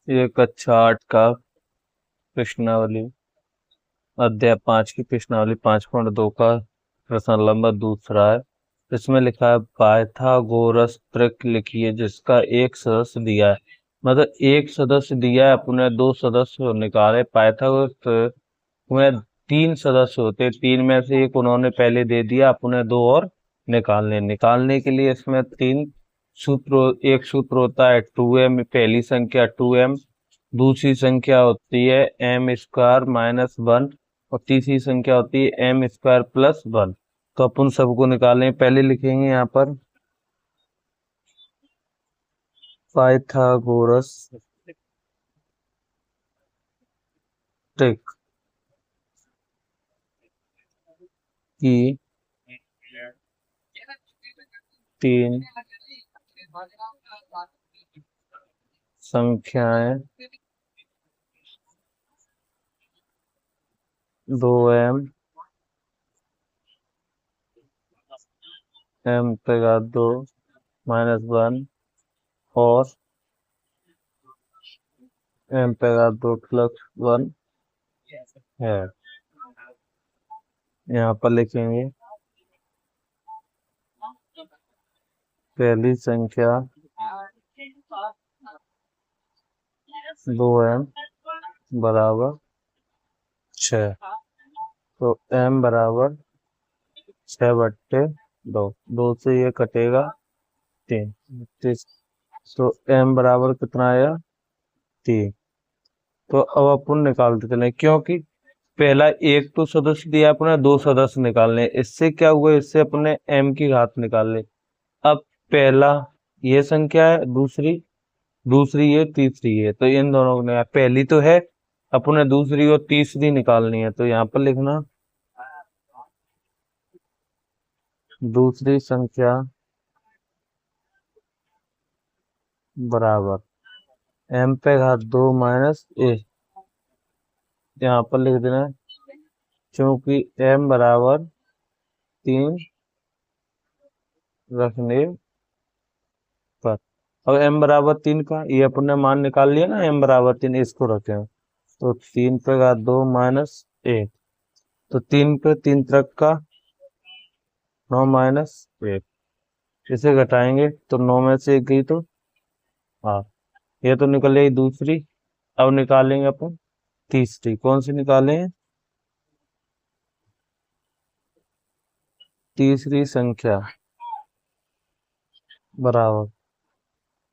ये कक्षा 8 का प्रश्नावली अध्याय 5 की प्रश्नावली 5.2 का प्रश्न नंबर दूसरा है। इसमें लिखा है पाइथागोरस त्रिक लिखिए जिसका एक सदस्य दिया है। मतलब एक सदस्य दिया है, अपने दो सदस्य निकाले। पाइथागोरस त्रिक में 3 सदस्य होते, 3 में से एक उन्होंने पहले दे दिया, अपने 2 और निकालने के लिए इसमें 3 सूत्र। एक सूत्र होता है 2m, पहली संख्या 2m, दूसरी संख्या होती है m² - 1 और तीसरी संख्या होती है m² + 1। तो अपन सबको निकालें। पहले लिखेंगे यहाँ पर पाइथागोरस त्रिक की 3 संख्याएं 2m, m² - 1 और m² + 1 है। यहाँ पर लिखेंगे पहली संख्या 2m बराबर 6, तो m बराबर 6/2, 2 से ये कटेगा 3, तो m बराबर कितना आया 3। तो अब अपन निकालते चले, क्योंकि पहला एक तो सदस्य दिया, अपने 2 सदस्य निकालने। इससे क्या हुआ, इससे अपने m की घात निकाल ले। अब पहला ये संख्या है, दूसरी दूसरी ये, तीसरी है, तो इन दोनों ने पहली तो है, अपने दूसरी और तीसरी निकालनी है। तो यहाँ पर लिखना दूसरी संख्या बराबर m² - 1। यहाँ पर लिख देना क्योंकि m बराबर 3 रखने पर। अब m बराबर 3 का ये अपन ने मान निकाल लिया ना, m बराबर 3, इसको रखे। तो 3/2 - 1, तो 3 पे 3 तक का 9 - 1, इसे घटाएंगे तो 9 में से 1 गई तो हाँ, ये तो निकल गई दूसरी। अब निकालेंगे अपन तीसरी। कौन सी निकालें? तीसरी संख्या बराबर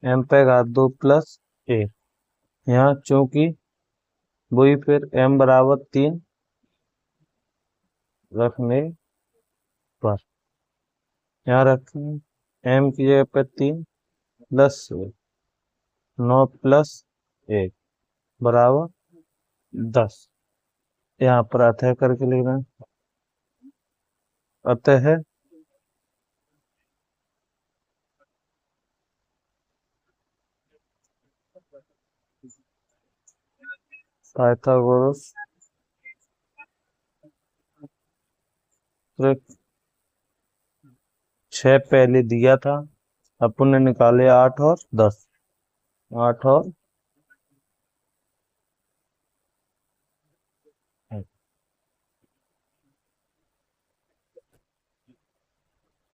m² + 1। यहाँ चूंकि वही फिर m बराबर 3 रखने पर, यहाँ रखें m की जगह पर 3 + 9 + 1 बराबर 10। यहाँ पर अतः करके लिखना, अतः पाइथागोरस त्रिक 6 पहले दिया था, अपन ने निकाले 8 और 10, 8 और